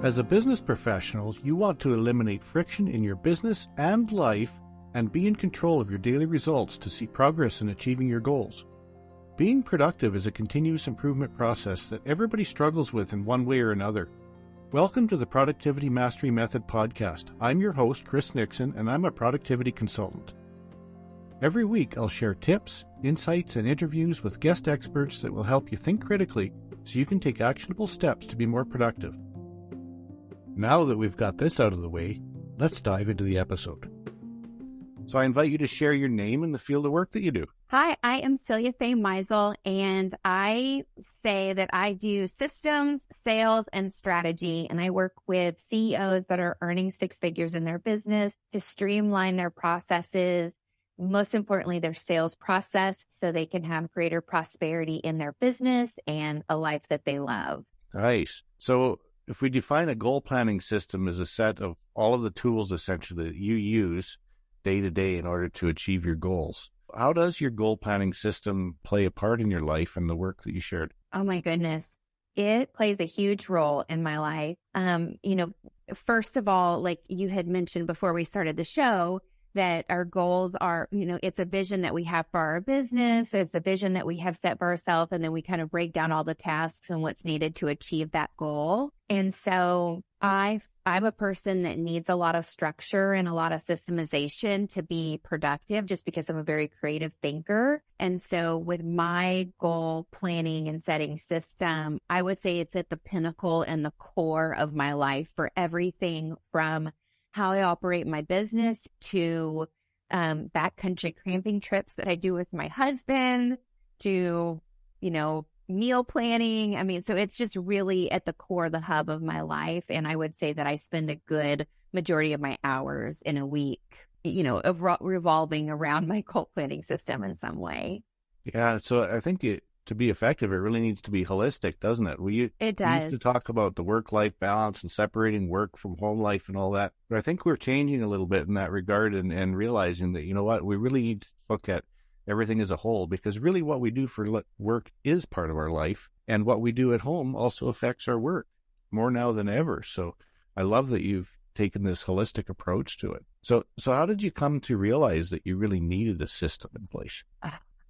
As a business professional, you want to eliminate friction in your business and life and be in control of your daily results to see progress in achieving your goals. Being productive is a continuous improvement process that everybody struggles with in one way or another. Welcome to the Productivity Mastery Method podcast. I'm your host, Chris Nixon, and I'm a productivity consultant. Every week, I'll share tips, insights, and interviews with guest experts that will help you think critically so you can take actionable steps to be more productive. Now that we've got this out of the way, let's dive into the episode. So I invite you to share your name and the field of work that you do. Hi, I am Celia Meisel, and I say that I do systems, sales, and strategy, and I work with CEOs that are earning six figures in their business to streamline their processes, most importantly, their sales process, so they can have greater prosperity in their business and a life that they love. Nice. So if we define a goal planning system as a set of all of the tools essentially that you use day to day in order to achieve your goals, how does your goal planning system play a part in your life and the work that you shared? Oh my goodness. It plays a huge role in my life. First of all, like you had mentioned before we started the show, that our goals are, it's a vision that we have for our business. It's a vision that we have set for ourselves. And then we kind of break down all the tasks and what's needed to achieve that goal. And so I'm a person that needs a lot of structure and a lot of systemization to be productive, just because I'm a very creative thinker. And so with my goal planning and setting system, I would say it's at the pinnacle and the core of my life for everything from how I operate my business to backcountry camping trips that I do with my husband to, meal planning. So it's just really at the core, the hub of my life. And I would say that I spend a good majority of my hours in a week, revolving around my goal planning system in some way. Yeah. So I think to be effective, it really needs to be holistic, doesn't it? It does. We used to talk about the work-life balance and separating work from home life and all that. But I think we're changing a little bit in that regard and realizing that, we really need to look at everything as a whole, because really what we do for work is part of our life. And what we do at home also affects our work more now than ever. So I love that you've taken this holistic approach to it. So how did you come to realize that you really needed a system in place?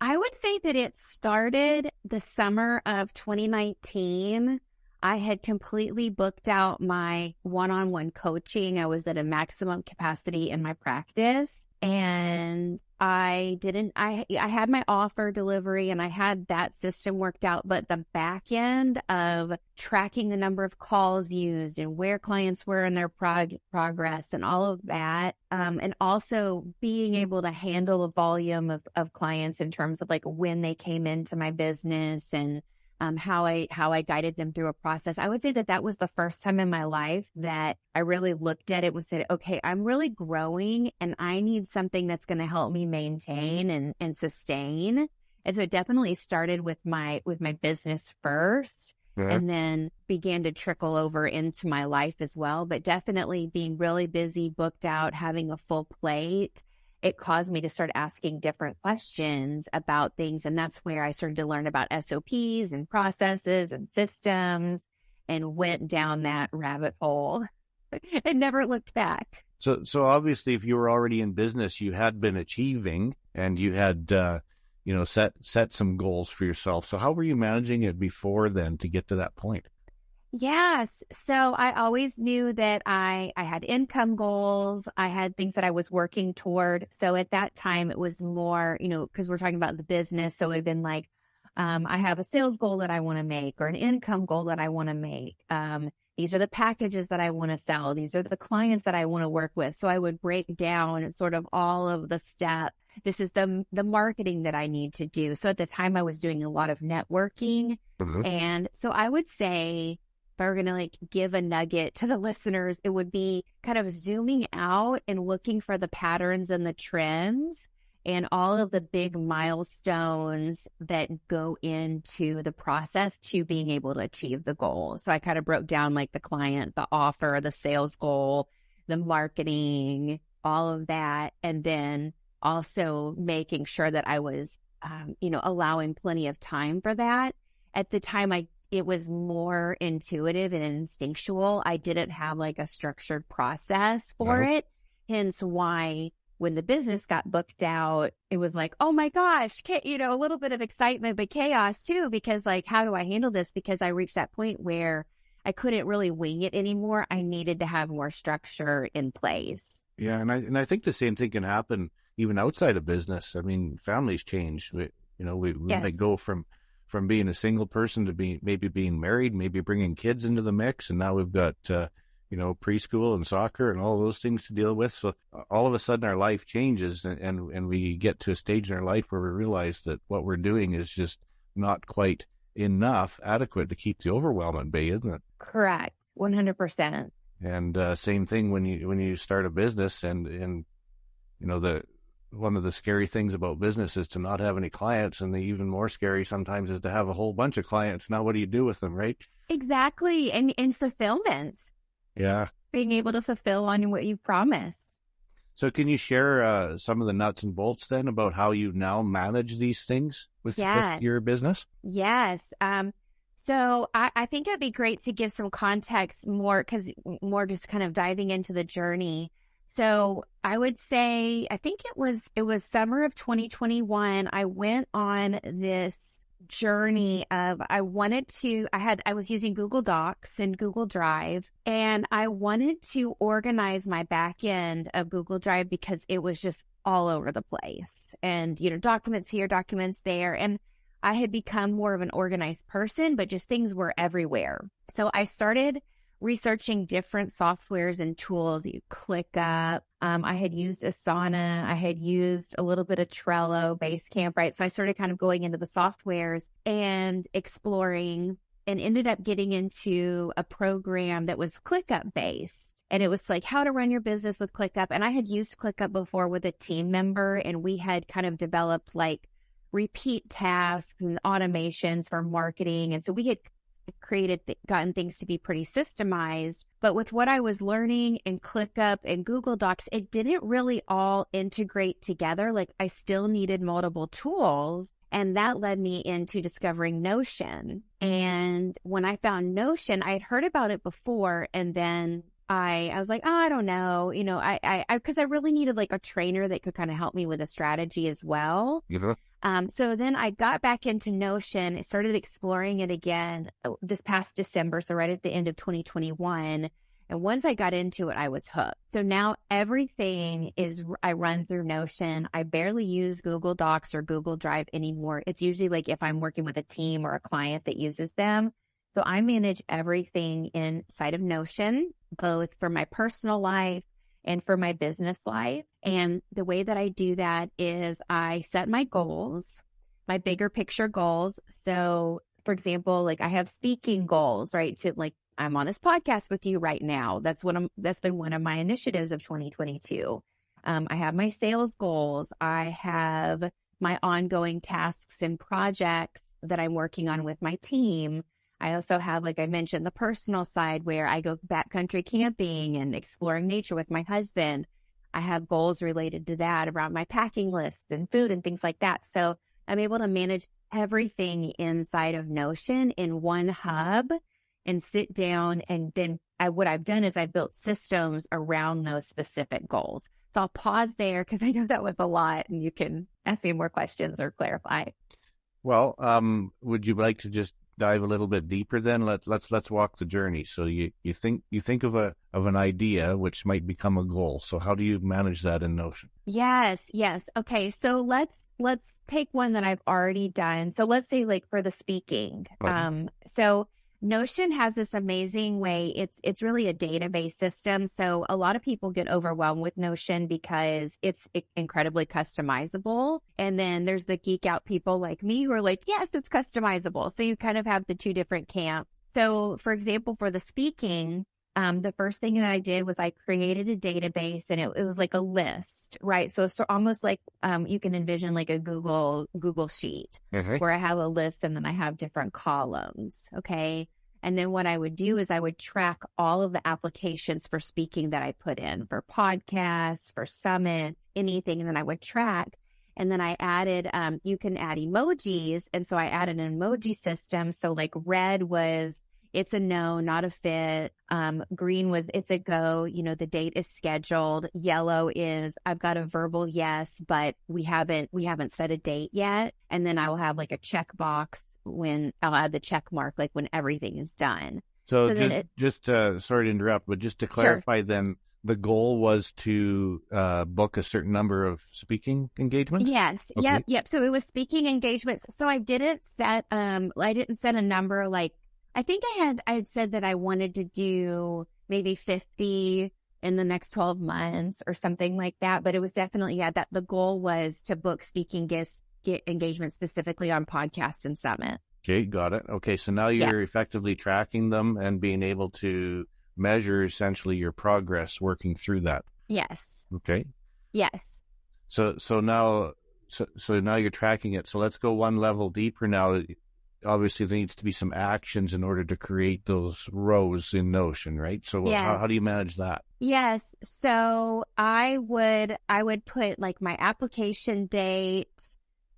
I would say that it started the summer of 2019. I had completely booked out my one-on-one coaching. I was at a maximum capacity in my practice, and I had my offer delivery and I had that system worked out, but the back end of tracking the number of calls used and where clients were in their progress and all of that, and also being able to handle the volume of clients in terms of like when they came into my business and how I guided them through a process. I would say that was the first time in my life that I really looked at it and said, okay, I'm really growing and I need something that's going to help me maintain and sustain. And so it definitely started with my business first, and then began to trickle over into my life as well. But definitely being really busy, booked out, having a full plate, it caused me to start asking different questions about things. And that's where I started to learn about SOPs and processes and systems and went down that rabbit hole and never looked back. So obviously, if you were already in business, you had been achieving and you had, set some goals for yourself. So how were you managing it before then to get to that point? Yes. So I always knew that I had income goals. I had things that I was working toward. So at that time, it was more, because we're talking about the business. So it had been like, I have a sales goal that I want to make or an income goal that I want to make. These are the packages that I want to sell. These are the clients that I want to work with. So I would break down sort of all of the steps. This is the marketing that I need to do. So at the time, I was doing a lot of networking. Mm-hmm. And so I would say, if I were going to give a nugget to the listeners, it would be kind of zooming out and looking for the patterns and the trends and all of the big milestones that go into the process to being able to achieve the goal. So I kind of broke down like the client, the offer, the sales goal, the marketing, all of that. And then also making sure that I was, allowing plenty of time for that. At the time, it was more intuitive and instinctual. I didn't have like a structured process for it. Hence why when the business got booked out, it was like, oh my gosh, a little bit of excitement, but chaos too, because like, how do I handle this? Because I reached that point where I couldn't really wing it anymore. I needed to have more structure in place. Yeah. And I think the same thing can happen even outside of business. I mean, families change. We might go from being a single person to maybe being married, maybe bringing kids into the mix. And now we've got, preschool and soccer and all those things to deal with. So all of a sudden our life changes and we get to a stage in our life where we realize that what we're doing is just not quite adequate to keep the overwhelm at bay, isn't it? Correct. 100%. And same thing when you start a business and one of the scary things about business is to not have any clients, and the even more scary sometimes is to have a whole bunch of clients. Now, what do you do with them, right? Exactly. And fulfillment. Yeah. Being able to fulfill on what you promised. So can you share some of the nuts and bolts then about how you now manage these things with your business? Yes. So I think it'd be great to give some context more just kind of diving into the journey. So I would say, I think it was summer of 2021. I went on this journey of, I was using Google Docs and Google Drive, and I wanted to organize my back end of Google Drive because it was just all over the place and, documents here, documents there. And I had become more of an organized person, but just things were everywhere. So I started researching different softwares and tools. You ClickUp. I had used Asana. I had used a little bit of Trello, Basecamp, right? So I started kind of going into the softwares and exploring, and ended up getting into a program that was ClickUp based. And it was like how to run your business with ClickUp. And I had used ClickUp before with a team member, and we had kind of developed like repeat tasks and automations for marketing. And so we had gotten things to be pretty systemized. But with what I was learning in ClickUp and Google Docs, it didn't really all integrate together. Like I still needed multiple tools. And that led me into discovering Notion. And when I found Notion, I had heard about it before. And then I was like, oh, I don't know, because I really needed like a trainer that could kind of help me with a strategy as well. So then I got back into Notion, started exploring it again this past December, so right at the end of 2021. And once I got into it, I was hooked. So now everything I run through Notion. I barely use Google Docs or Google Drive anymore. It's usually like if I'm working with a team or a client that uses them. So I manage everything inside of Notion, both for my personal life and for my business life. And the way that I do that is I set my goals, my bigger picture goals. So for example, like I have speaking goals, right? To like, I'm on this podcast with you right now. That's been one of my initiatives of 2022. I have my sales goals. I have my ongoing tasks and projects that I'm working on with my team. I also have, like I mentioned, the personal side where I go backcountry camping and exploring nature with my husband. I have goals related to that around my packing list and food and things like that. So I'm able to manage everything inside of Notion in one hub and sit down. And then what I've done is I've built systems around those specific goals. So I'll pause there because I know that was a lot, and you can ask me more questions or clarify. Well, would you like to just dive a little bit deeper then? Let's walk the journey. So you think of an idea which might become a goal. So how do you manage that in Notion? Yes. Okay. So let's take one that I've already done. So let's say like for the speaking. So Notion has this amazing way. It's really a database system. So a lot of people get overwhelmed with Notion because it's incredibly customizable. And then there's the geek out people like me who are like, yes, it's customizable. So you kind of have the two different camps. So for example, for the speaking, the first thing that I did was I created a database, and it was like a list, right? So it's almost like you can envision like a Google sheet where I have a list and then I have different columns. Okay. And then what I would do is I would track all of the applications for speaking that I put in for podcasts, for summits, anything. And then I would track. And then I added, you can add emojis. And so I added an emoji system. So like red was, it's a no, not a fit. Green was, it's a go, the date is scheduled. Yellow is, I've got a verbal yes, but we haven't set a date yet. And then I will have like a checkbox when I'll add the check mark, like when everything is done. So just sorry to interrupt, but just to clarify, then the goal was to book a certain number of speaking engagements? Yes. Okay. Yep. So it was speaking engagements. So I didn't set a number. Like I think I had said that I wanted to do maybe 50 in the next 12 months or something like that. But it was definitely, that the goal was to book speaking get engagements specifically on podcasts and summits. Okay, got it. Okay, so now you're effectively tracking them and being able to measure essentially your progress working through that. Yes. Okay. Yes. So now you're tracking it. So let's go one level deeper now. Obviously, there needs to be some actions in order to create those rows in Notion, right? So how do you manage that? Yes. So I would put like my application date.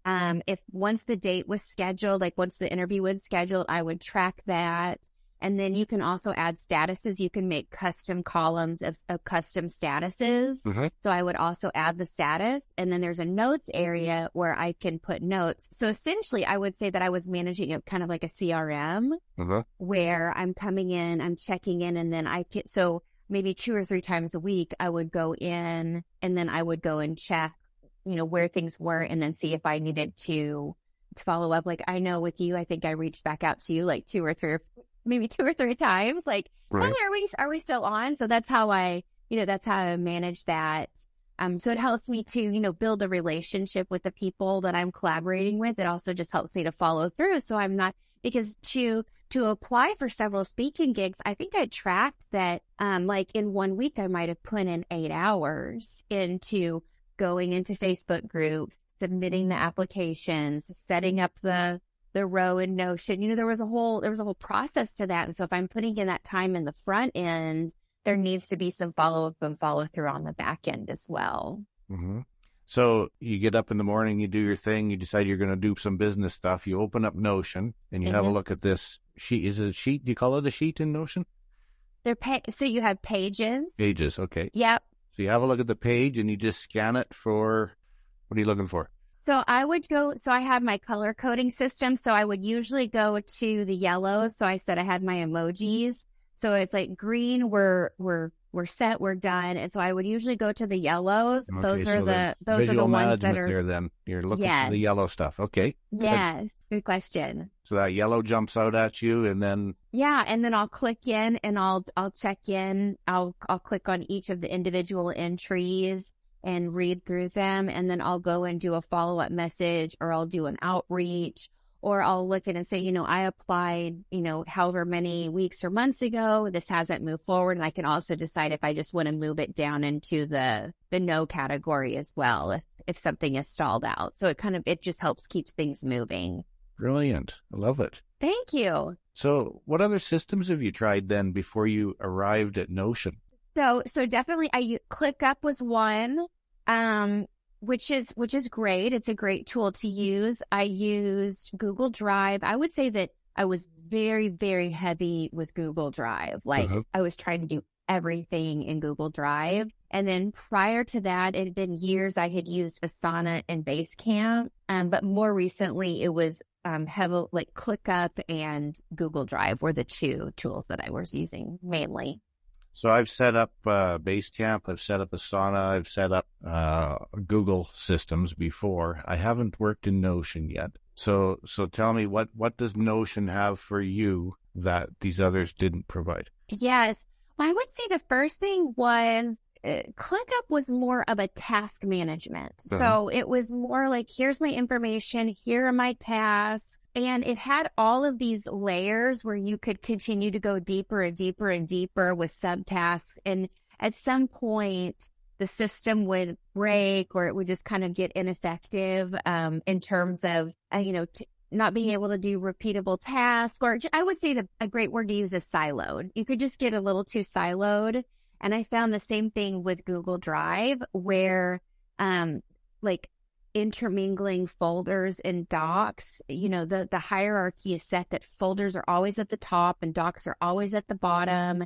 If once the date was scheduled, like once the interview was scheduled, I would track that. And then you can also add statuses. You can make custom columns of custom statuses. Mm-hmm. So I would also add the status. And then there's a notes area where I can put notes. So essentially, I would say that I was managing it kind of like a CRM where I'm coming in, I'm checking in, and then so maybe 2 or 3 times a week, I would go in and then I would go and check, where things were and then see if I needed to follow up. Like I know with you, I think I reached back out to you like 2 or 3 times. Like, right. Hey, are we still on? So that's how I manage that. So it helps me to, build a relationship with the people that I'm collaborating with. It also just helps me to follow through. So I'm not, because to apply for several speaking gigs, I think I tracked that, like in 1 week, I might have put in 8 hours into going into Facebook groups, submitting the applications, setting up the row in Notion. There was a whole process to that. And so if I'm putting in that time in the front end, there needs to be some follow-up and follow-through on the back end as well. Mm-hmm. So you get up in the morning, you do your thing, you decide you're going to do some business stuff, you open up Notion, and you have a look at this sheet. Is it a sheet? Do you call it a sheet in Notion? So you have pages. Pages, okay. Yep. So you have a look at the page and you just scan it for, what are you looking for? So I have my color coding system. So I would usually go to the yellows. So I said I had my emojis. So it's like green, we're set, we're done. And so I would usually go to the yellows. Okay, those are the visual ones that are there then. You're looking for the yellow stuff. Okay. Yes. Good question. So that yellow jumps out at you and then. Yeah. And then I'll click in and I'll check in. I'll click on each of the individual entries and read through them. And then I'll go and do a follow-up message, or I'll do an outreach, or I'll look at it and say, I applied, however many weeks or months ago, this hasn't moved forward. And I can also decide if I just want to move it down into the no category as well, if something is stalled out. So it just helps keep things moving. Brilliant. I love it. Thank you. So what other systems have you tried then before you arrived at Notion? So definitely ClickUp was one, which is great. It's a great tool to use. I used Google Drive. I would say that I was very, very heavy with Google Drive. Like I was trying to do everything in Google Drive. And then prior to that, it had been years I had used Asana and Basecamp. But more recently it was heavy, like ClickUp and Google Drive were the 2 tools that I was using mainly. So I've set up Basecamp, I've set up Asana, I've set up Google systems before. I haven't worked in Notion yet. So tell me, what does Notion have for you that these others didn't provide? Yes. Well, I would say the first thing was ClickUp was more of a task management. So it was more like, here's my information, here are my tasks. And it had all of these layers where you could continue to go deeper and deeper and deeper with subtasks. And at some point, the system would break, or it would just kind of get ineffective in terms of, not being able to do repeatable tasks. Or I would say a great word to use is siloed. You could just get a little too siloed. And I found the same thing with Google Drive, where like intermingling folders and docs. The hierarchy is set that folders are always at the top and docs are always at the bottom.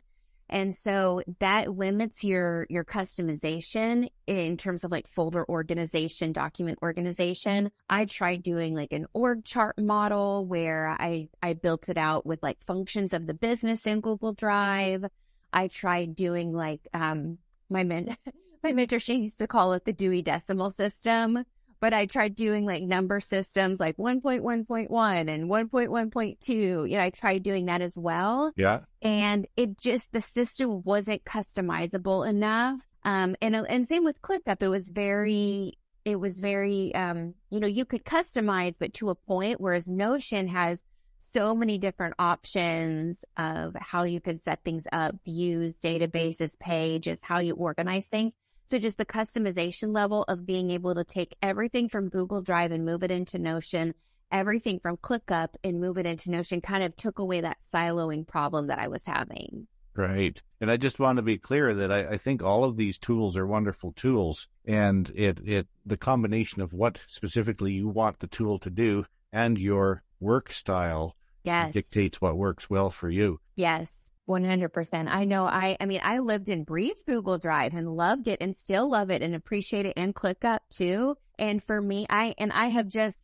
And so that limits your customization in terms of like folder organization, document organization. I tried doing like an org chart model where I built it out with like functions of the business in Google Drive. I tried doing like my mentor, she used to call it the Dewey Decimal System. But I tried doing like number systems like 1.1.1 and 1.1.2. I tried doing that as well. Yeah. And the system wasn't customizable enough. And same with ClickUp. It was very, you could customize, but to a point, whereas Notion has so many different options of how you could set things up, views, databases, pages, how you organize things. So just the customization level of being able to take everything from Google Drive and move it into Notion, everything from ClickUp and move it into Notion kind of took away that siloing problem that I was having. Right. And I just want to be clear that I think all of these tools are wonderful tools, and the combination of what specifically you want the tool to do and your work style dictates what works well for you. Yes. 100%. I know. I mean, I lived and breathed Google Drive and loved it and still love it and appreciate it, and ClickUp too. And for me, I have just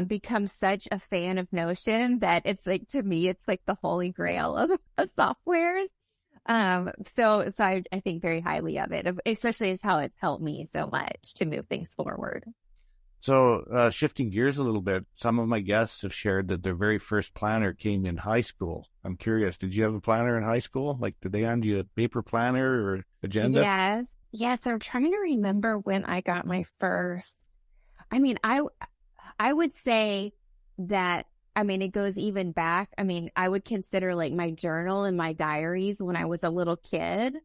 become such a fan of Notion that it's like, to me, it's like the holy grail of softwares. So I think very highly of it, especially as how it's helped me so much to move things forward. So shifting gears a little bit, some of my guests have shared that their very first planner came in high school. I'm curious, did you have a planner in high school? Like, did they hand you a paper planner or agenda? Yes. I'm trying to remember when I got my first. I mean, I would say that, I mean, it goes even back. I mean, I would consider like my journal and my diaries when I was a little kid.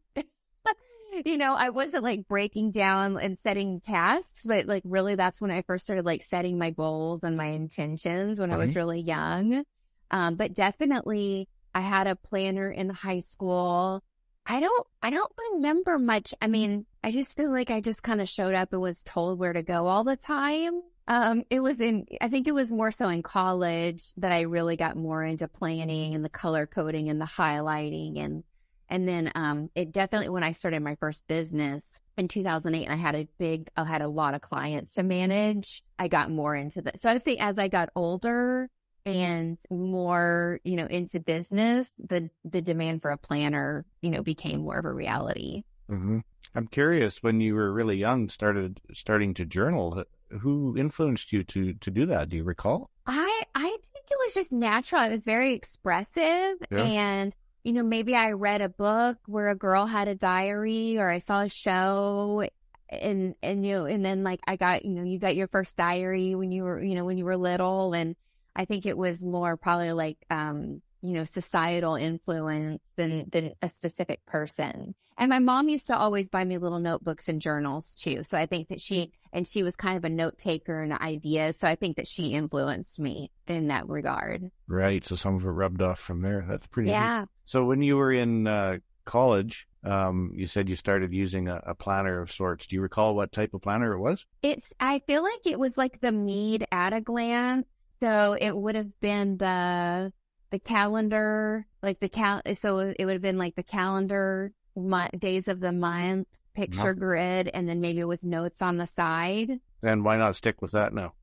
I wasn't like breaking down and setting tasks, but like really that's when I first started like setting my goals and my intentions when I was really young. But definitely I had a planner in high school. I don't remember much. I mean, I just feel like I just kind of showed up and was told where to go all the time. I think it was more so in college that I really got more into planning and the color coding and the highlighting and then it definitely, when I started my first business in 2008, and I had a lot of clients to manage, I got more into that. So I would say as I got older and more, into business, the demand for a planner, became more of a reality. Mm-hmm. I'm curious, when you were really young, starting to journal, who influenced you to do that? Do you recall? I think it was just natural. I was very expressive and maybe I read a book where a girl had a diary, or I saw a show and then like I got, you got your first diary when you were little. And I think it was more probably like, societal influence than a specific person. And my mom used to always buy me little notebooks and journals too. So I think that she was kind of a note taker and ideas. So I think that she influenced me in that regard. Right. So some of it rubbed off from there. That's pretty neat. So when you were in college, you said you started using a planner of sorts. Do you recall what type of planner it was? I feel like it was like the Mead at a Glance. So it would have been the calendar, like so it would have been like the calendar, days of the month, picture grid, and then maybe with notes on the side. And why not stick with that now?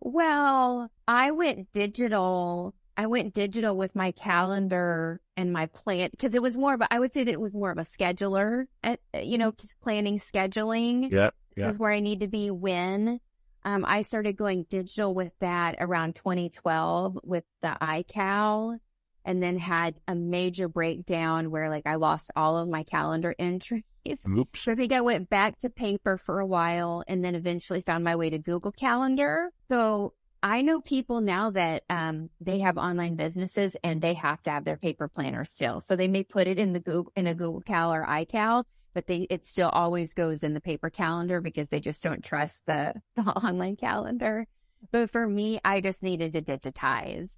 Well, I went digital with my calendar and my plan, because it was I would say that it was more of a scheduler, planning, scheduling. Yeah. Is where I need to be when. I started going digital with that around 2012 with the iCal, and then had a major breakdown where like I lost all of my calendar entries. Oops. So I think I went back to paper for a while and then eventually found my way to Google Calendar. So I know people now that they have online businesses and they have to have their paper planner still. So they may put it in a Google Cal or iCal, but it still always goes in the paper calendar because they just don't trust the online calendar. But for me, I just needed to digitize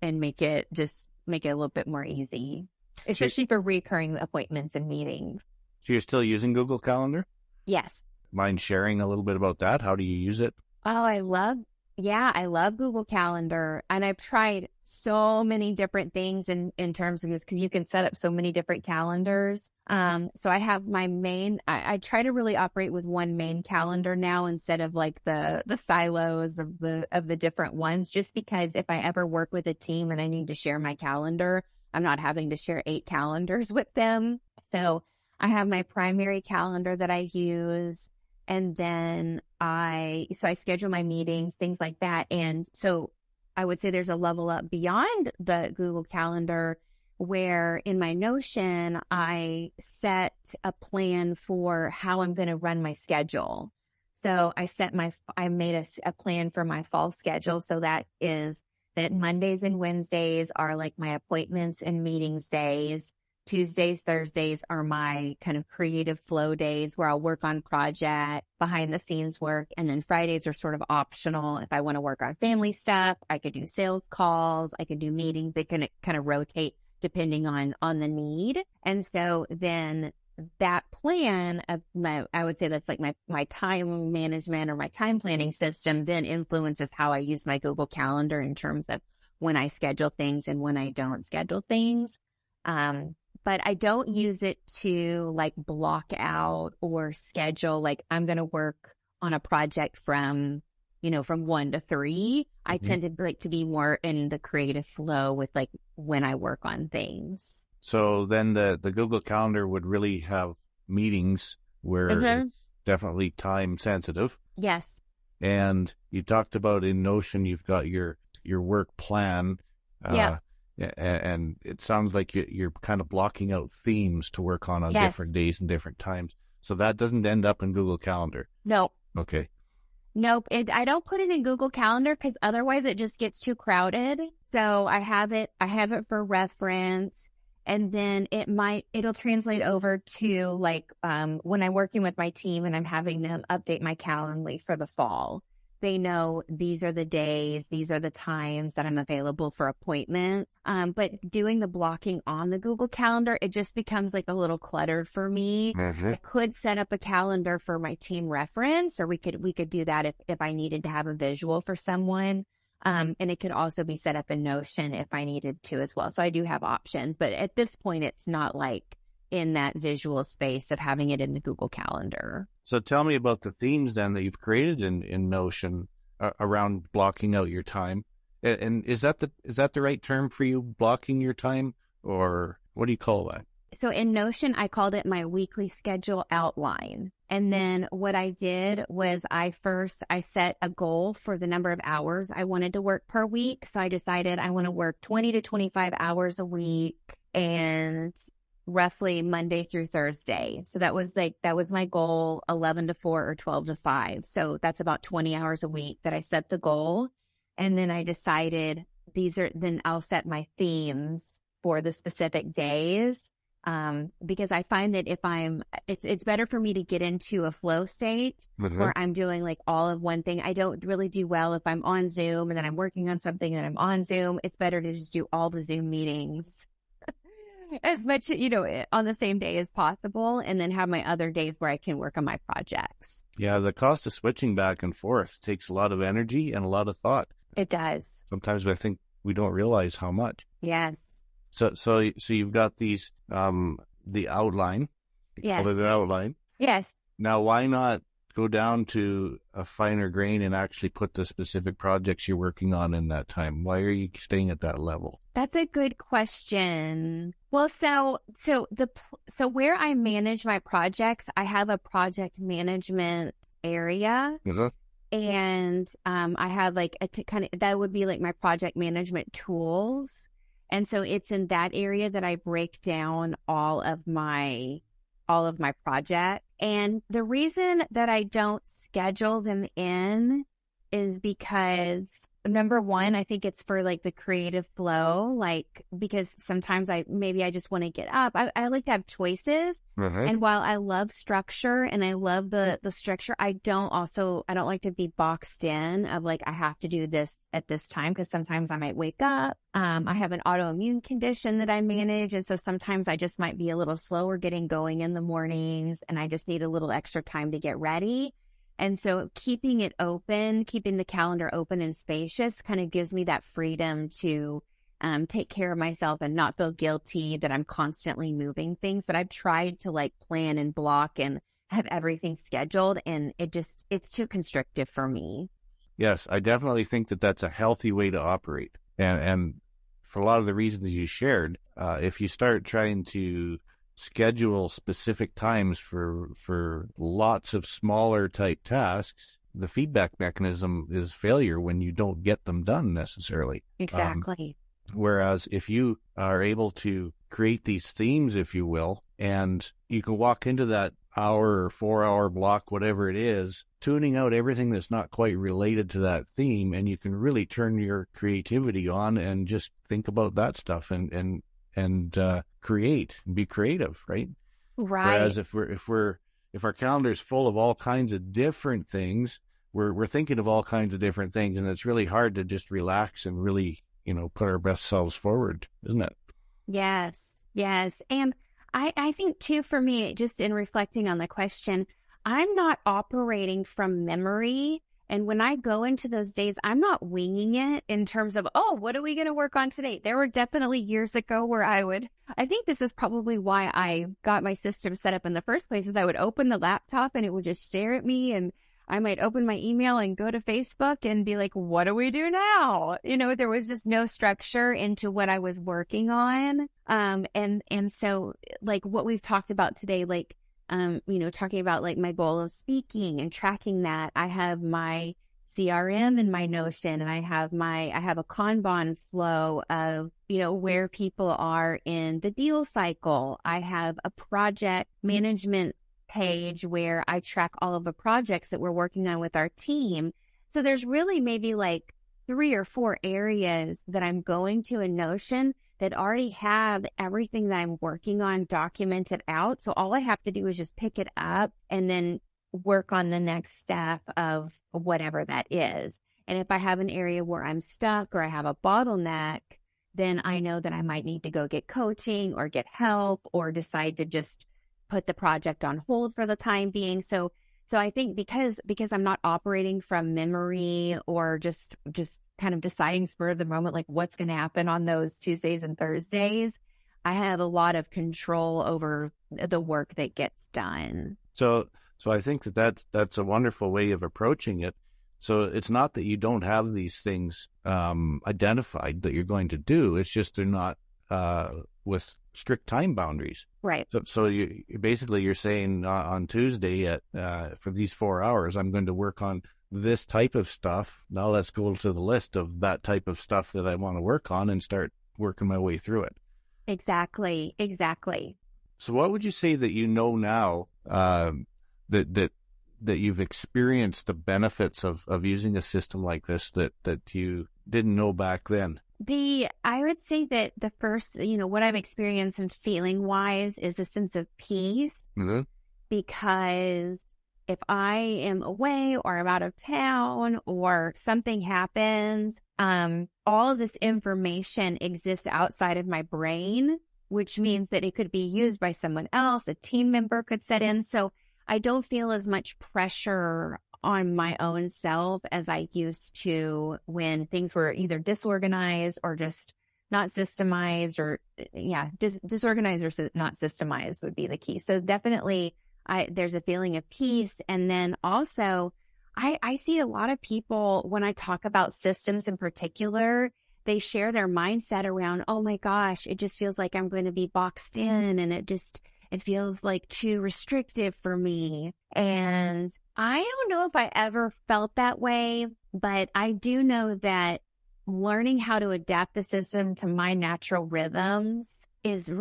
and make it a little bit more easy, especially for recurring appointments and meetings. So you're still using Google Calendar? Yes. Mind sharing a little bit about that? How do you use it? Oh, I love Google Calendar. And I've tried so many different things in terms of this, because you can set up so many different calendars. So I have my main, I try to really operate with one main calendar now instead of like the silos of the different ones, just because if I ever work with a team and I need to share my calendar, I'm not having to share 8 calendars with them. So I have my primary calendar that I use. And then I schedule my meetings, things like that. And so I would say there's a level up beyond the Google Calendar where in my Notion, I set a plan for how I'm going to run my schedule. So I made a plan for my fall schedule. So that is that Mondays and Wednesdays are like my appointments and meetings days. Tuesdays, Thursdays are my kind of creative flow days where I'll work on project, behind the scenes work. And then Fridays are sort of optional. If I want to work on family stuff, I could do sales calls, I could do meetings. They can kind of rotate depending on the need. And so then that plan of I would say that's like my time management or my time planning system then influences how I use my Google Calendar in terms of when I schedule things and when I don't schedule things. But I don't use it to like block out or schedule, like I'm going to work on a project from 1 to 3. I tend to like to be more in the creative flow with like when I work on things. So then the Google Calendar would really have meetings where it's definitely time sensitive. Yes. And you talked about in Notion, you've got your work plan. Yeah. And it sounds like you're kind of blocking out themes to work on Yes. different days and different times. So that doesn't end up in Google Calendar. No. Okay. Nope. I don't put it in Google Calendar because otherwise it just gets too crowded. So I have it for reference, and then it'll translate over to like when I'm working with my team and I'm having them update my Calendly for the fall. They know these are the days, these are the times that I'm available for appointments. But doing the blocking on the Google Calendar, it just becomes like a little cluttered for me. I could set up a calendar for my team reference, or we could do that if I needed to have a visual for someone. And it could also be set up in Notion if I needed to as well. So I do have options, but at this point, it's not like in that visual space of having it in the Google Calendar. So tell me about the themes then that you've created in Notion around blocking out your time. And is that the right term for you, blocking your time, or what do you call that? So in Notion, I called it my weekly schedule outline. And then what I did was I set a goal for the number of hours I wanted to work per week. So I decided I want to work 20 to 25 hours a week and roughly Monday through Thursday. So that was my goal, 11 to 4 or 12 to 5. So that's about 20 hours a week that I set the goal. And then I decided then I'll set my themes for the specific days. Because I find that it's better for me to get into a flow state where I'm doing like all of one thing. I don't really do well if I'm on Zoom and then I'm working on something and I'm on Zoom. It's better to just do all the Zoom meetings as much, on the same day as possible, and then have my other days where I can work on my projects. Yeah, the cost of switching back and forth takes a lot of energy and a lot of thought. It does. Sometimes I think we don't realize how much. Yes. So you've got these, the outline. Yes. Call it an outline. Yes. Now, why not go down to a finer grain and actually put the specific projects you're working on in that time? Why are you staying at that level? That's a good question. Well, so where I manage my projects, I have a project management area. And I have like that would be like my project management tools. And so it's in that area that I break down all of my projects. And the reason that I don't schedule them in is because number one, I think it's for like the creative flow, like, because sometimes I just want to get up. I like to have choices. And while I love structure and I love the structure, I don't like to be boxed in of like, I have to do this at this time, because sometimes I might wake up. I have an autoimmune condition that I manage. And so sometimes I just might be a little slower getting going in the mornings, and I just need a little extra time to get ready. And so keeping it open, keeping the calendar open and spacious kind of gives me that freedom to take care of myself and not feel guilty that I'm constantly moving things. But I've tried to like plan and block and have everything scheduled, and it's too constrictive for me. Yes, I definitely think that that's a healthy way to operate. And for a lot of the reasons you shared, if you start trying to schedule specific times for lots of smaller type tasks, the feedback mechanism is failure when you don't get them done necessarily. Exactly. Whereas if you are able to create these themes, if you will, and you can walk into that hour or 4-hour block, whatever it is, tuning out everything that's not quite related to that theme, and you can really turn your creativity on and just think about that stuff and create and be creative, right? Right. Whereas if our calendar's full of all kinds of different things, we're thinking of all kinds of different things, and it's really hard to just relax and really, put our best selves forward, isn't it? Yes. And I think too, for me, just in reflecting on the question, I'm not operating from memory. And when I go into those days, I'm not winging it in terms of, what are we going to work on today? There were definitely years ago where I think this is probably why I got my system set up in the first place, is I would open the laptop and it would just stare at me, and I might open my email and go to Facebook and be like, what do we do now? There was just no structure into what I was working on. And so like what we've talked about today, like, talking about like my goal of speaking and tracking that. I have my CRM in my Notion, and I have a Kanban flow of, where people are in the deal cycle. I have a project management page where I track all of the projects that we're working on with our team. So there's really maybe like 3 or 4 areas that I'm going to in Notion that already have everything that I'm working on documented out. So all I have to do is just pick it up and then work on the next step of whatever that is. And if I have an area where I'm stuck or I have a bottleneck, then I know that I might need to go get coaching or get help or decide to just put the project on hold for the time being. So I think because I'm not operating from memory or just kind of deciding spur of the moment, like what's going to happen on those Tuesdays and Thursdays, I have a lot of control over the work that gets done. So I think that's a wonderful way of approaching it. So it's not that you don't have these things identified that you're going to do. It's just they're not with strict time boundaries. Right. So you're saying on Tuesday for these 4 hours, I'm going to work on this type of stuff. Now let's go to the list of that type of stuff that I want to work on and start working my way through it. Exactly. So what would you say that now that you've experienced the benefits of using a system like this that you didn't know back then? I would say that the first, what I've experienced and feeling wise is a sense of peace. Mm-hmm. Because if I am away or I'm out of town or something happens, all of this information exists outside of my brain, which means that it could be used by someone else. A team member could set in. So I don't feel as much pressure on my own self as I used to when things were either disorganized or just not systemized, or disorganized or not systemized would be the key. So definitely there's a feeling of peace. And then also I see a lot of people when I talk about systems in particular, they share their mindset around, oh my gosh, it just feels like I'm going to be boxed in, and it feels like too restrictive for me. And I don't know if I ever felt that way, but I do know that learning how to adapt the system to my natural rhythms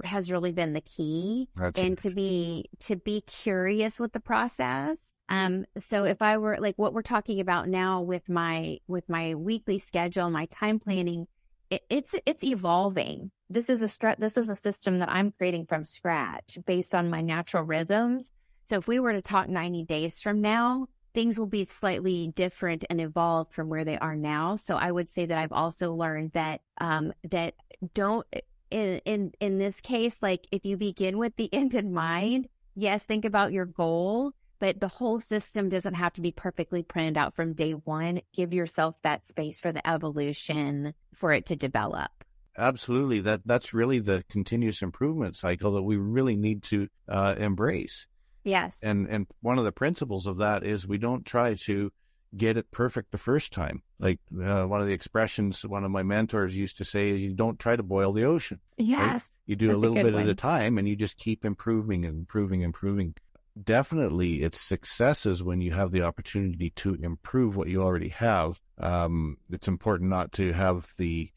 has really been the key. That's and to be curious with the process. So if I were like what we're talking about now with my weekly schedule, my time planning, it's evolving. This is a system that I'm creating from scratch based on my natural rhythms. So if we were to talk 90 days from now, things will be slightly different and evolved from where they are now. So I would say that I've also learned that that don't in this case, like if you begin with the end in mind, yes, think about your goal, but the whole system doesn't have to be perfectly planned out from day one. Give yourself that space for the evolution for it to develop. Absolutely. That's really the continuous improvement cycle that we really need to embrace. Yes. And one of the principles of that is we don't try to get it perfect the first time. Like one of the expressions one of my mentors used to say is you don't try to boil the ocean. Yes. Right? You do That's a little bit one. at a time and you just keep improving and improving, improving. Definitely it's successes when you have the opportunity to improve what you already have. It's important not to have the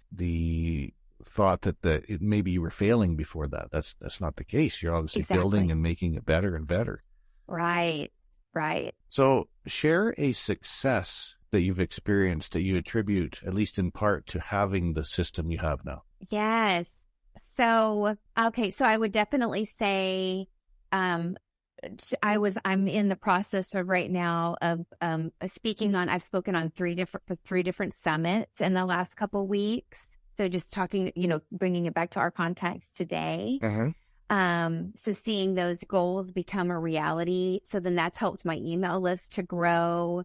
thought that maybe you were failing before that. That's not the case. You're obviously building and making it better and better. Right. So share a success that you've experienced that you attribute, at least in part, to having the system you have now. Yes. So, okay. So I would definitely say, I'm in the process of right now of I've spoken on three different summits in the last couple of weeks. So just talking, bringing it back to our context today. So seeing those goals become a reality. So then that's helped my email list to grow.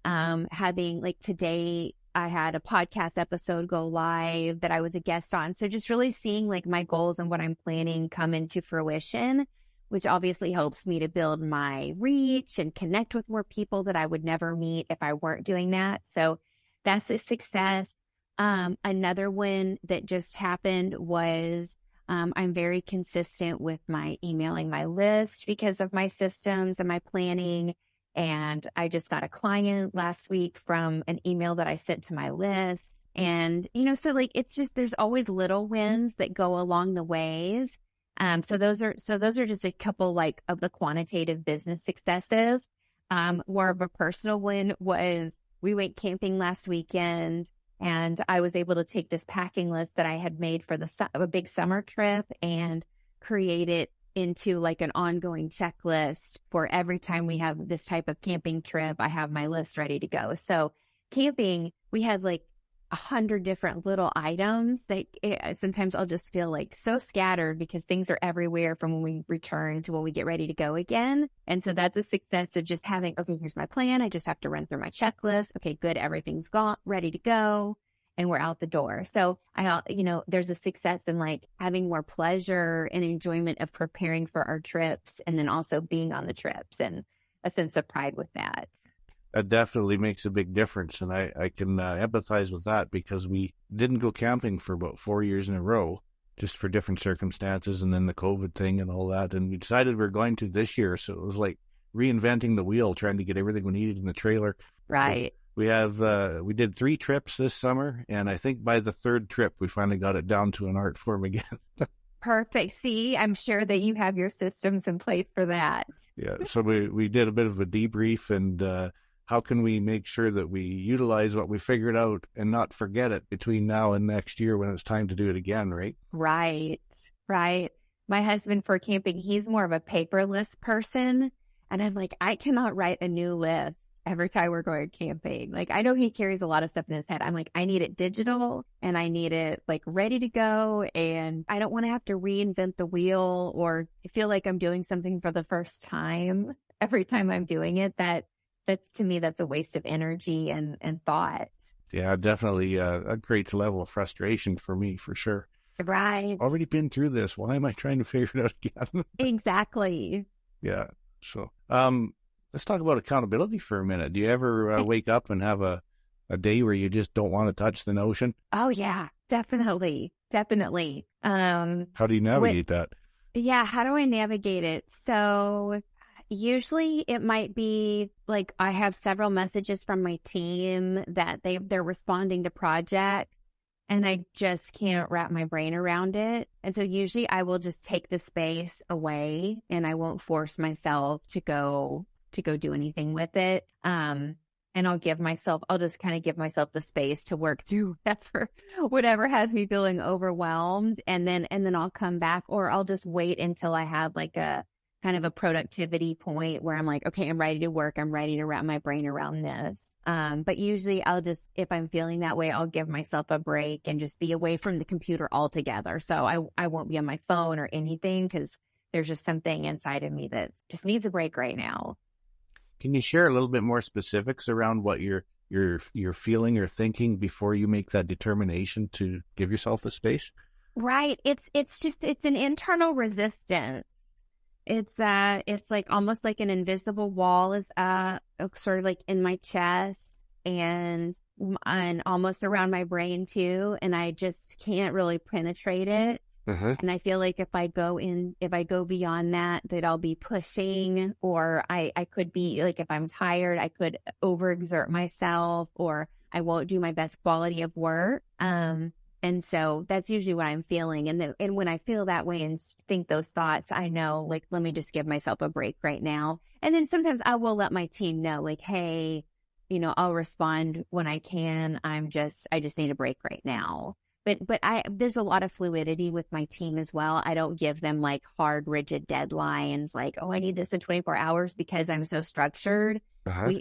Having like today, I had a podcast episode go live that I was a guest on. So just really seeing like my goals and what I'm planning come into fruition, which obviously helps me to build my reach and connect with more people that I would never meet if I weren't doing that. So that's a success. Another one that just happened was I'm very consistent with my emailing my list because of my systems and my planning. And I just got a client last week from an email that I sent to my list. And, so like, it's just, there's always little wins that go along the ways. So those are just a couple like of the quantitative business successes. More of a personal win was we went camping last weekend and I was able to take this packing list that I had made for a big summer trip and create it into like an ongoing checklist for every time we have this type of camping trip. I have my list ready to go. So camping, we had like 100 different little items that sometimes I'll just feel like so scattered because things are everywhere from when we return to when we get ready to go again. And so that's a success of just having, okay, here's my plan. I just have to run through my checklist. Okay, good. Everything's gone, ready to go. And we're out the door. So there's a success in like having more pleasure and enjoyment of preparing for our trips and then also being on the trips and a sense of pride with that. That definitely makes a big difference. And I can empathize with that because we didn't go camping for about 4 years in a row, just for different circumstances. And then the COVID thing and all that. And we decided we were going to this year. So it was like reinventing the wheel, trying to get everything we needed in the trailer. Right. We did 3 trips this summer. And I think by the 3rd trip, we finally got it down to an art form again. Perfect. See, I'm sure that you have your systems in place for that. Yeah. So we did a bit of a debrief and, how can we make sure that we utilize what we figured out and not forget it between now and next year when it's time to do it again, right? Right. My husband for camping, he's more of a paperless person. And I'm like, I cannot write a new list every time we're going camping. Like, I know he carries a lot of stuff in his head. I'm like, I need it digital and I need it like ready to go. And I don't want to have to reinvent the wheel or feel like I'm doing something for the first time every time I'm doing it. That's to me, that's a waste of energy and thought. Yeah, definitely a great level of frustration for me, for sure. Right. Already been through this. Why am I trying to figure it out again? Exactly. Yeah. So let's talk about accountability for a minute. Do you ever wake up and have a day where you just don't want to touch the notion? Oh, yeah, definitely. How do you navigate that? Yeah, how do I navigate it? So usually it might be like I have several messages from my team that they're responding to projects and I just can't wrap my brain around it. And so usually I will just take the space away and I won't force myself to go go do anything with it. And I'll just kind of give myself the space to work through whatever has me feeling overwhelmed. And then I'll come back, or I'll just wait until I have like a kind of a productivity point where I'm like, okay, I'm ready to work. I'm ready to wrap my brain around this. But usually if I'm feeling that way, I'll give myself a break and just be away from the computer altogether. So I won't be on my phone or anything, because there's just something inside of me that just needs a break right now. Can you share a little bit more specifics around what you're feeling or thinking before you make that determination to give yourself the space? Right. It's an internal resistance. It's like almost like an invisible wall is sort of like in my chest and almost around my brain too, and I just can't really penetrate it. And I feel like if I go beyond that I'll be pushing, or I could be like, if I'm tired, I could overexert myself, or I won't do my best quality of work. And so that's usually what I'm feeling. And when I feel that way and think those thoughts, I know, like, let me just give myself a break right now. And then sometimes I will let my team know, like, hey, I'll respond when I can. I just need a break right now. But there's a lot of fluidity with my team as well. I don't give them like hard, rigid deadlines, like, oh, I need this in 24 hours, because I'm so structured.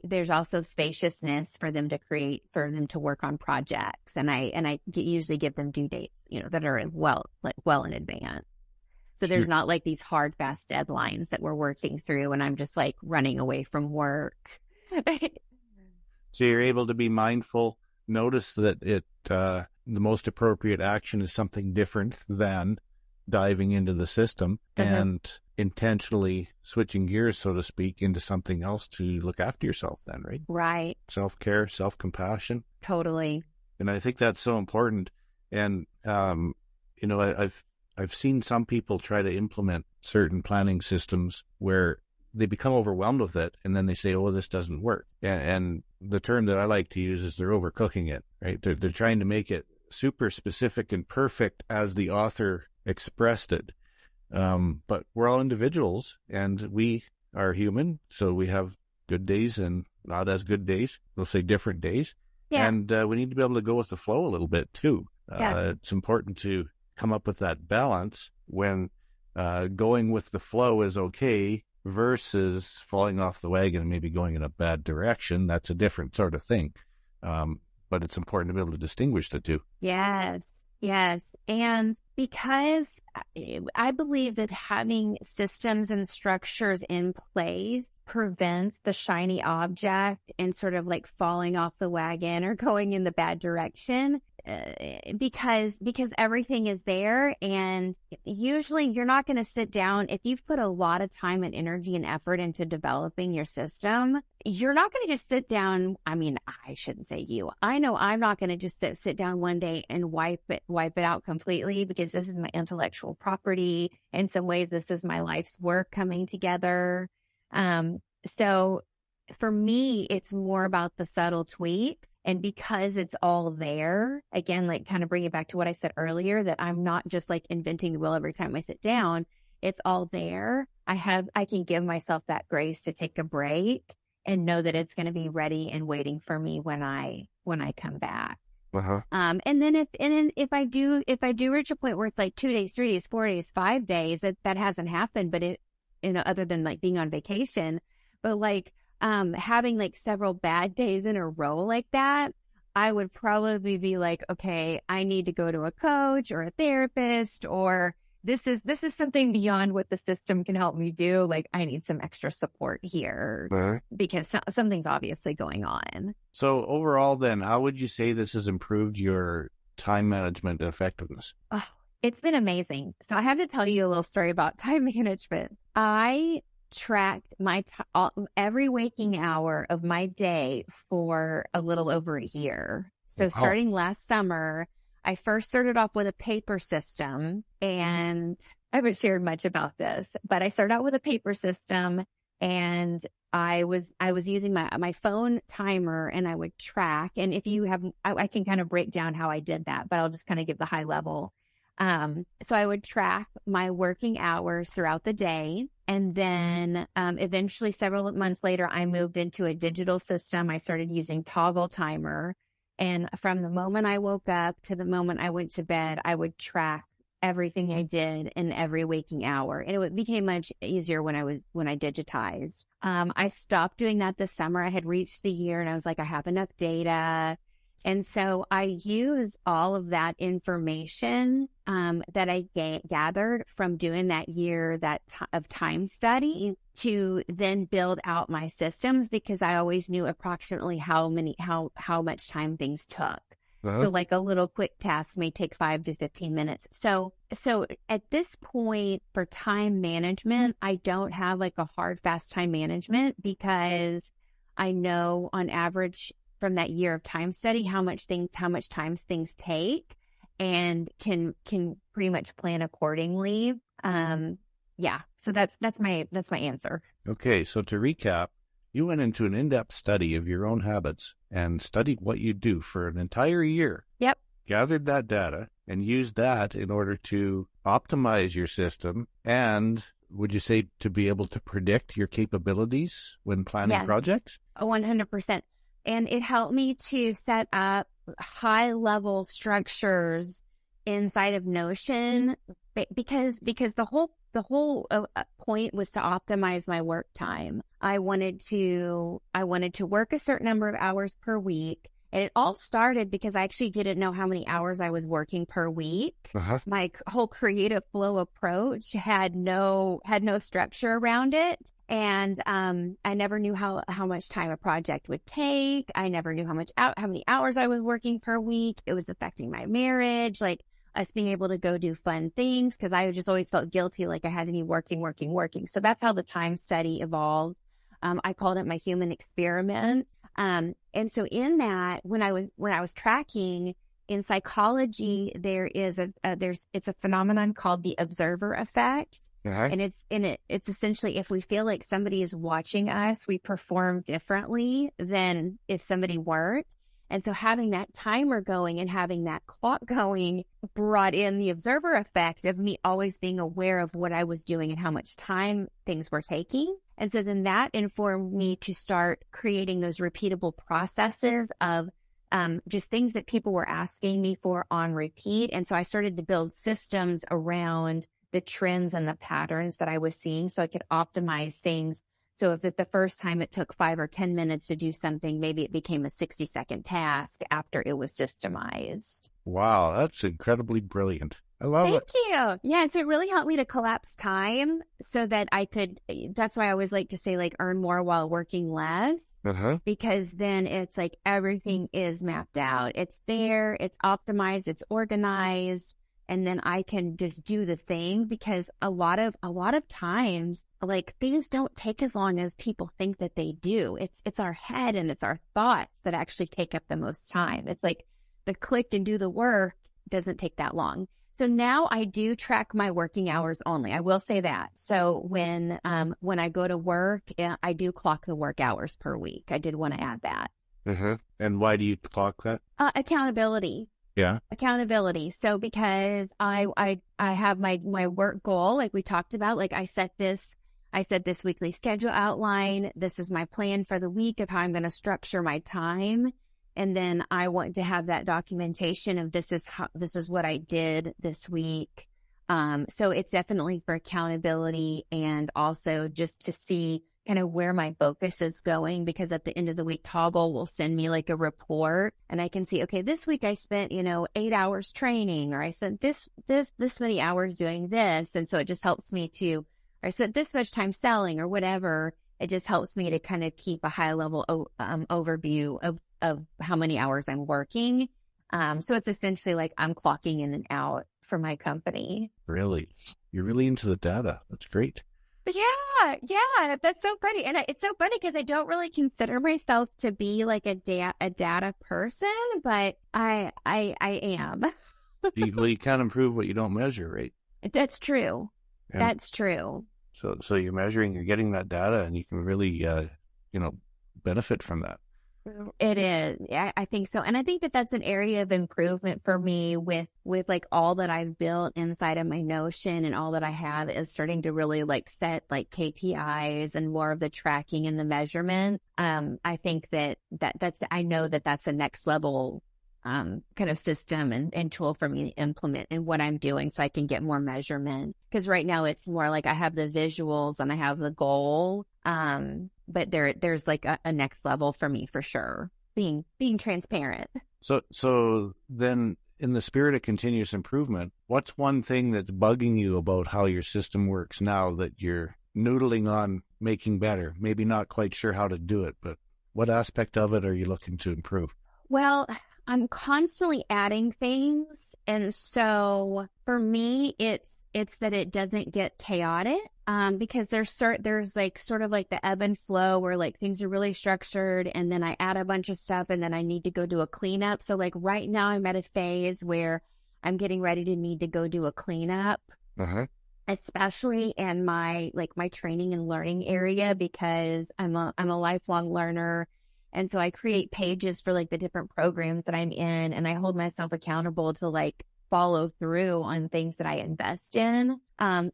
There's also spaciousness for them to work on projects. And I usually give them due dates, that are well in advance. So there's not like these hard, fast deadlines that we're working through and I'm just like running away from work. So you're able to be mindful, notice that the most appropriate action is something different than diving into the system, and intentionally switching gears, so to speak, into something else to look after yourself then, right? Right. Self-care, self-compassion. Totally. And I think that's so important. And, I've seen some people try to implement certain planning systems where they become overwhelmed with it, and then they say, oh, this doesn't work. And the term that I like to use is they're overcooking it, right? They're trying to make it super specific and perfect as the author expressed it. But we're all individuals, and we are human, so we have good days and not as good days. We'll say different days. Yeah. And we need to be able to go with the flow a little bit too. It's important to come up with that balance when going with the flow is okay versus falling off the wagon and maybe going in a bad direction. That's a different sort of thing. But it's important to be able to distinguish the two. Yes. And because I believe that having systems and structures in place prevents the shiny object and sort of like falling off the wagon or going in the bad direction, because everything is there. And usually you're not going to sit down if you've put a lot of time and energy and effort into developing your system. You're not going to just sit down. I mean, I shouldn't say you. I know I'm not going to just sit down one day and wipe it out completely, because this is my intellectual property. In some ways, this is my life's work coming together. So for me, it's more about the subtle tweaks. And because it's all there, again, like kind of bring it back to what I said earlier, that I'm not just like inventing the wheel every time I sit down. It's all there. I can give myself that grace to take a break and know that it's going to be ready and waiting for me when I come back. And then if I do reach a point where it's like 2 days, 3 days, 4 days, 5 days, that hasn't happened, but other than like being on vacation, but like, having like several bad days in a row like that, I would probably be like, okay, I need to go to a coach or a therapist, or this is something beyond what the system can help me do. Like, I need some extra support here because something's obviously going on. So overall then, how would you say this has improved your time management and effectiveness? Oh, it's been amazing. So I have to tell you a little story about time management. I tracked my every waking hour of my day for a little over a year. So starting last summer, I first started off with a paper system, and I haven't shared much about this, but I started out with a paper system, and I was using my phone timer, and I would track. And if you have, I can kind of break down how I did that, but I'll just kind of give the high level. So I would track my working hours throughout the day. And then eventually, several months later, I moved into a digital system. I started using Toggle Timer. And from the moment I woke up to the moment I went to bed, I would track everything I did in every waking hour. And it became much easier when I digitized. I stopped doing that this summer. I had reached the year and I was like, I have enough data. And so I used all of that information that I gathered from doing that year of time study to then build out my systems, because I always knew approximately how much time things took. So like a little quick task may take 5 to 15 minutes. So at this point for time management, I don't have like a hard, fast time management, because I know on average from that year of time study how much time things take, and can pretty much plan accordingly. So that's my answer. Okay, so to recap, you went into an in-depth study of your own habits and studied what you do for an entire year. Yep. Gathered that data and used that in order to optimize your system, and would you say to be able to predict your capabilities when planning projects? 100%. And it helped me to set up high-level structures inside of Notion, because the whole point was to optimize my work time. I wanted to work a certain number of hours per week. And it all started because I actually didn't know how many hours I was working per week. My whole creative flow approach had no structure around it. And I never knew how much time a project would take. I never knew how many hours I was working per week. It was affecting my marriage, like us being able to go do fun things, because I just always felt guilty, like I had to be working. So that's how the time study evolved. I called it my human experiment. And so in that, when I was tracking in psychology, it's a phenomenon called the observer effect. And it's essentially, if we feel like somebody is watching us, we perform differently than if somebody weren't. And so having that timer going and having that clock going brought in the observer effect of me always being aware of what I was doing and how much time things were taking. And so then that informed me to start creating those repeatable processes of just things that people were asking me for on repeat. And so I started to build systems around the trends and the patterns that I was seeing, so I could optimize things. So if the first time it took 5 or 10 minutes to do something, maybe it became a 60-second task after it was systemized. Wow, that's incredibly brilliant. I love it. Thank you. Yeah, so it really helped me to collapse time so that I could, that's why I always like to say, like, earn more while working less. Because then it's like everything is mapped out. It's there, it's optimized, it's organized. And then I can just do the thing, because a lot of times, like, things don't take as long as people think that they do. It's our head and it's our thoughts that actually take up the most time. It's like the click and do the work doesn't take that long. So now I do track my working hours only. I will say that. So when I go to work, I do clock the work hours per week. I did want to add that. And why do you clock that? Accountability. Yeah. Accountability. So because I have my work goal, like we talked about, like I set this weekly schedule outline. This is my plan for the week of how I'm going to structure my time. And then I want to have that documentation of this is what I did this week. So it's definitely for accountability, and also just to see kind of where my focus is going, because at the end of the week, Toggle will send me like a report and I can see, okay, this week I spent, 8 hours training, or I spent this many hours doing this. And so it just helps me to, or I spent this much time selling or whatever. It just helps me to kind of keep a high level overview of how many hours I'm working. So it's essentially like I'm clocking in and out for my company. Really? You're really into the data. That's great. Yeah, that's so funny. And it's so funny because I don't really consider myself to be like a data person, but I am. You can't improve what you don't measure, right? That's true. That's true. So you're measuring, you're getting that data, and you can really, benefit from that. It is. I think so. And I think that that's an area of improvement for me with like all that I've built inside of my Notion, and all that I have is starting to really like set like KPIs and more of the tracking and the measurement. I think I know that that's a next level kind of system and tool for me to implement in what I'm doing, so I can get more measurement. Because right now it's more like I have the visuals and I have the goal. But there's like a next level for me for sure, being transparent. So then, in the spirit of continuous improvement, what's one thing that's bugging you about how your system works now that you're noodling on making better? Maybe not quite sure how to do it, but what aspect of it are you looking to improve? Well, I'm constantly adding things. And so for me, it's that it doesn't get chaotic. Because there's like sort of like the ebb and flow where like things are really structured, and then I add a bunch of stuff, and then I need to go do a cleanup. So like right now I'm at a phase where I'm getting ready to need to go do a cleanup, especially in my training and learning area, because I'm a lifelong learner. And so I create pages for like the different programs that I'm in, and I hold myself accountable to like follow through on things that I invest in.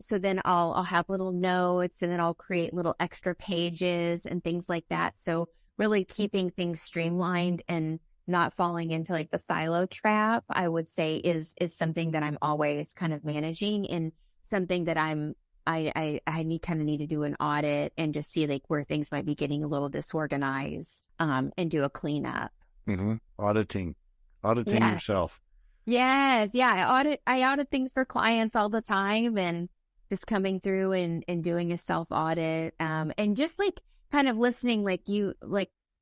So then I'll have little notes, and then I'll create little extra pages and things like that. So really keeping things streamlined and not falling into like the silo trap, I would say is something that I'm always kind of managing, and something that I need to do an audit and just see like where things might be getting a little disorganized, and do a cleanup. Auditing yourself. Yes. Yeah. I audit things for clients all the time, and just coming through and doing a self audit. And just like kind of listening, I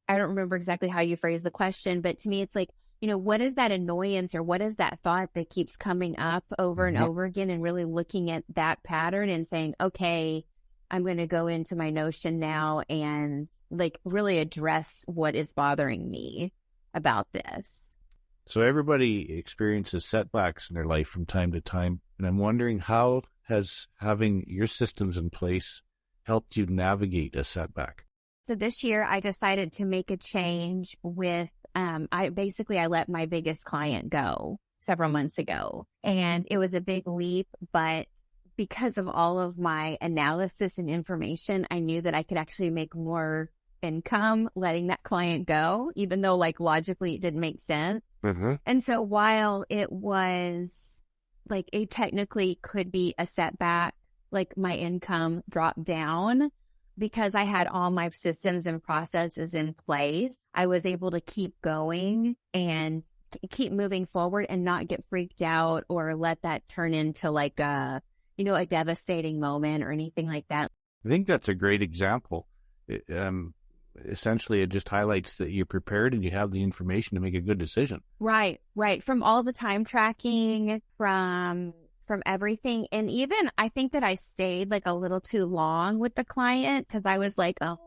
don't remember exactly how you phrased the question, but to me, it's like, what is that annoyance, or what is that thought that keeps coming up over and over again, and really looking at that pattern and saying, okay, I'm going to go into my Notion now and like really address what is bothering me about this. So everybody experiences setbacks in their life from time to time. And I'm wondering, how has having your systems in place helped you navigate a setback? So this year I decided to make a change with, I let my biggest client go several months ago. And it was a big leap, but because of all of my analysis and information, I knew that I could actually make more income letting that client go, even though like logically it didn't make sense. And so while it was like it technically could be a setback, like my income dropped down, because I had all my systems and processes in place, I was able to keep going and keep moving forward and not get freaked out or let that turn into like a devastating moment or anything like that. I think that's a great example. Essentially, it just highlights that you're prepared and you have the information to make a good decision. Right. From all the time tracking, from everything. And even I think that I stayed like a little too long with the client, because I was like, oh,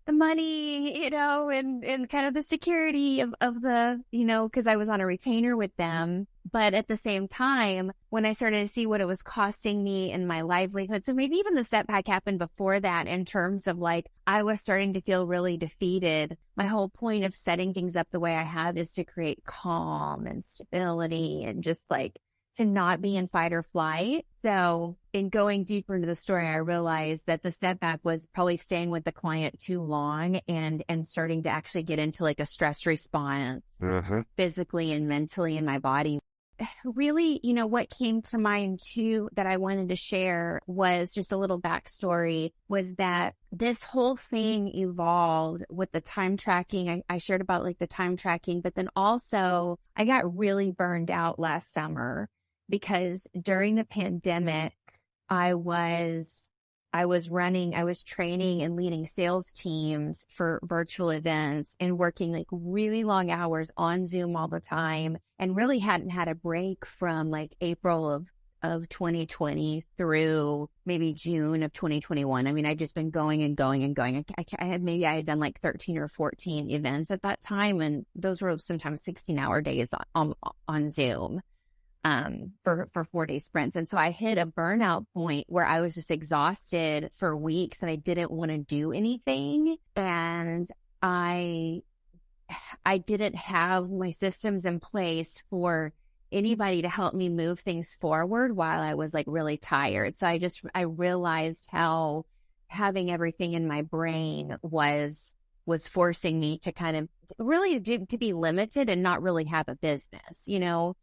the money, and kind of the security of the, because I was on a retainer with them. But at the same time, when I started to see what it was costing me in my livelihood, so maybe even the setback happened before that, in terms of like, I was starting to feel really defeated. My whole point of setting things up the way I have is to create calm and stability, and just like to not be in fight or flight. So in going deeper into the story, I realized that the setback was probably staying with the client too long and starting to actually get into like a stress response physically and mentally in my body. Really, what came to mind too that I wanted to share was just a little backstory, was that this whole thing evolved with the time tracking. I shared about like the time tracking, but then also I got really burned out last summer, because during the pandemic, I was training and leading sales teams for virtual events and working like really long hours on Zoom all the time, and really hadn't had a break from like April of 2020 through maybe June of 2021. I mean, I'd just been going and going and going. I had done like 13 or 14 events at that time, and those were sometimes 16-hour days on Zoom. For 4-day sprints. And so I hit a burnout point where I was just exhausted for weeks and I didn't want to do anything. And I I didn't have my systems in place for anybody to help me move things forward while I was like really tired. So I realized how having everything in my brain was forcing me to kind of really to be limited and not really have a business, you know?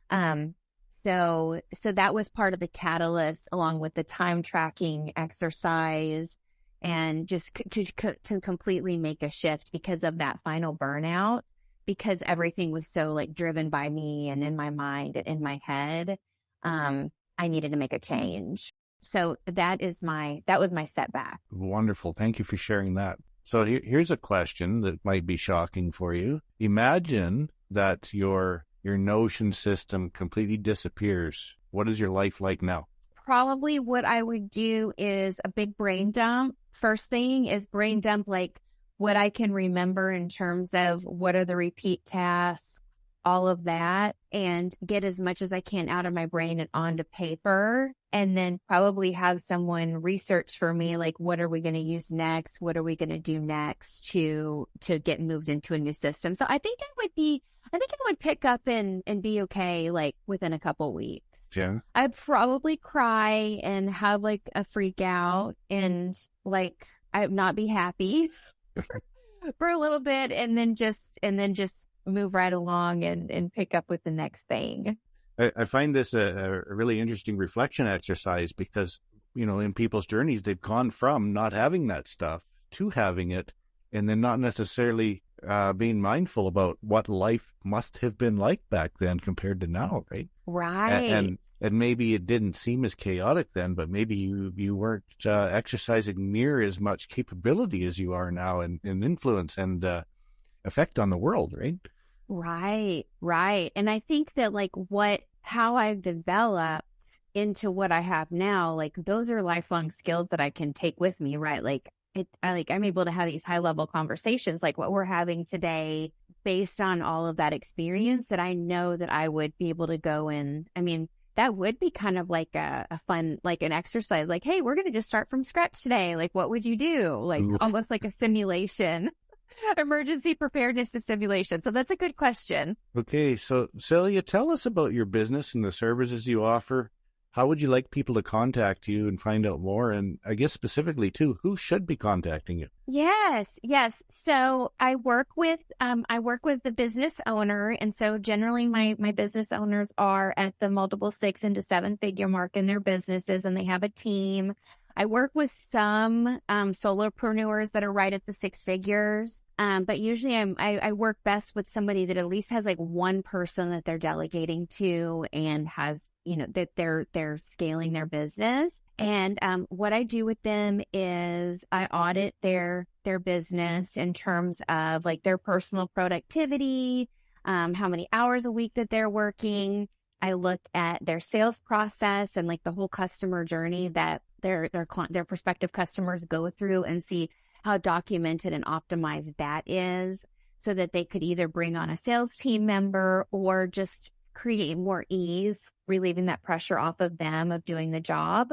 So that was part of the catalyst, along with the time tracking exercise, and just to completely make a shift because of that final burnout, because everything was so like driven by me and in my mind and in my head. I needed to make a change. So that was my setback. Wonderful. Thank you for sharing that. So here's a question that might be shocking for you. Imagine that your Notion system completely disappears. What is your life like now? Probably what I would do is a big brain dump. First thing is brain dump, like what I can remember in terms of what are the repeat tasks, all of that, and get as much as I can out of my brain and onto paper. And then probably have someone research for me, like, what are we going to use next? What are we going to do next to get moved into a new system? So I think I would pick up and be okay, like within a couple weeks. Yeah. I'd probably cry and have like a freak out and like I'd not be happy for a little bit, and then just move right along and pick up with the next thing. I find this a really interesting reflection exercise because, you know, in people's journeys, they've gone from not having that stuff to having it, and then not necessarily being mindful about what life must have been like back then compared to now, right? Right. And maybe it didn't seem as chaotic then, but maybe you weren't exercising near as much capability as you are now, and influence and effect on the world, right? Right. And I think that like how I've developed into what I have now, like those are lifelong skills that I can take with me, right? Like I'm able to have these high level conversations like what we're having today based on all of that experience, that I know that I would be able to go in. I mean, that would be kind of like a fun, like an exercise, like, hey, we're going to just start from scratch today. Like, what would you do? Like almost like a simulation. Emergency preparedness to simulation. So that's a good question. Okay, so Celia, tell us about your business and the services you offer. How would you like people to contact you and find out more? And I guess specifically too, who should be contacting you? Yes. So I work with the business owner, and so generally my business owners are at the multiple 6 into 7 figure mark in their businesses, and they have a team. I work with some solopreneurs that are right at the 6 figures, but usually I work best with somebody that at least has like one person that they're delegating to and has, you know, that they're scaling their business. And what I do with them is I audit their business in terms of like their personal productivity, how many hours a week that they're working. I look at their sales process and like the whole customer journey that their prospective customers go through, and see how documented and optimized that is, so that they could either bring on a sales team member or just create more ease, relieving that pressure off of them of doing the job.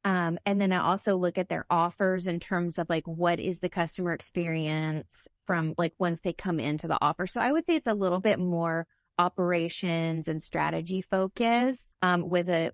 And then I also look at their offers in terms of like, what is the customer experience from like once they come into the offer. So I would say it's a little bit more operations and strategy focus, with a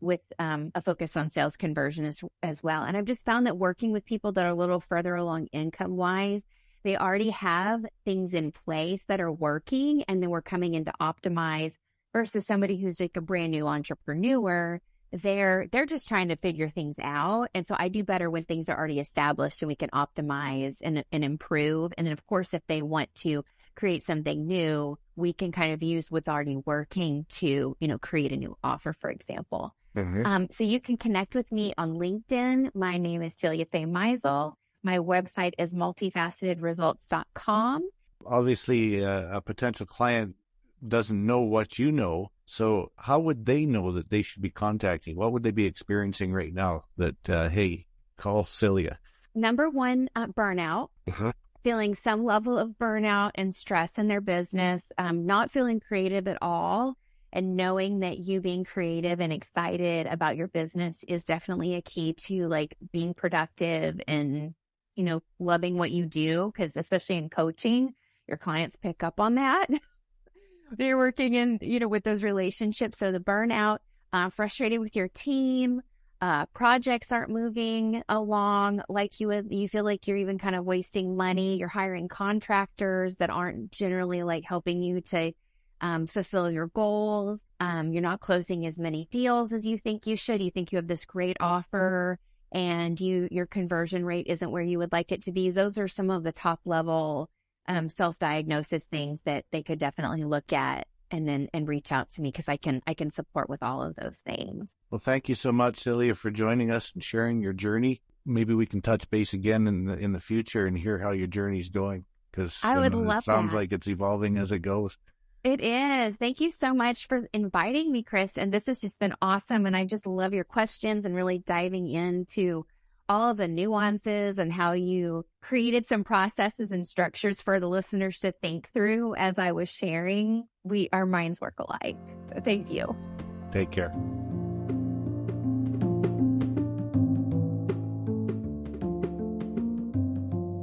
focus on sales conversion as well. And I've just found that working with people that are a little further along income wise, they already have things in place that are working, and then we're coming in to optimize, versus somebody who's like a brand new entrepreneur. They're just trying to figure things out. And so I do better when things are already established and we can optimize and improve. And then of course, if they want to create something new, we can kind of use what's already working to, you know, create a new offer, for example. Mm-hmm. So you can connect with me on LinkedIn. My name is Celia Meisel. My website is multifacetedresults.com. Obviously, a potential client doesn't know what you know. So how would they know that they should be contacting? What would they be experiencing right now that, hey, call Celia? Number one, burnout. Uh-huh. Feeling some level of burnout and stress in their business, not feeling creative at all, and knowing that you being creative and excited about your business is definitely a key to like being productive and, you know, loving what you do. Because especially in coaching, your clients pick up on that. You're working in, with those relationships. So the burnout, frustrated with your team, projects aren't moving along like you feel like you're even kind of wasting money. You're hiring contractors that aren't generally like helping you to fulfill your goals. You're not closing as many deals as you think you should. You think you have this great offer and your conversion rate isn't where you would like it to be. Those are some of the top level self-diagnosis things that they could definitely look at and reach out to me, because I can support with all of those things. Well, thank you so much, Celia, for joining us and sharing your journey. Maybe we can touch base again in the future and hear how your journey's going, because I would love it sounds that. like it's evolving as it goes. It is. Thank you so much for inviting me, Chris. And this has just been awesome. And I just love your questions and really diving into all of the nuances and how you created some processes and structures for the listeners to think through as I was sharing. Our minds work alike. So thank you. Take care.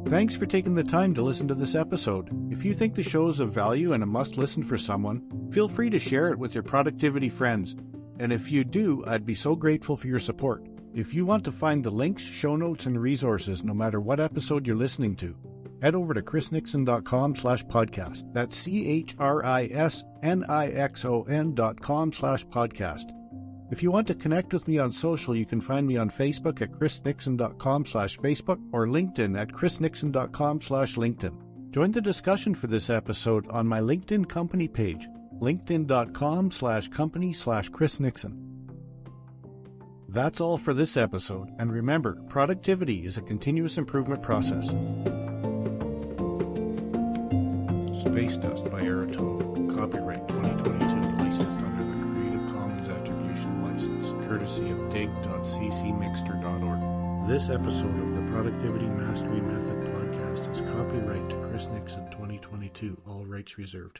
Thanks for taking the time to listen to this episode. If you think the show is of value and a must-listen for someone, feel free to share it with your productivity friends. And if you do, I'd be so grateful for your support. If you want to find the links, show notes, and resources, no matter what episode you're listening to, head over to chrisnixon.com/podcast. That's CHRISNIXON.com/podcast. If you want to connect with me on social, you can find me on Facebook at chrisnixon.com/Facebook or LinkedIn at chrisnixon.com/LinkedIn. Join the discussion for this episode on my LinkedIn company page, linkedin.com/company/chrisnixon. That's all for this episode, and remember, productivity is a continuous improvement process. Space Dust by Aerotone, copyright 2022, licensed under the Creative Commons Attribution License, courtesy of dig.ccmixter.org. This episode of the Productivity Mastery Method podcast is copyright to Chris Nixon 2022, all rights reserved.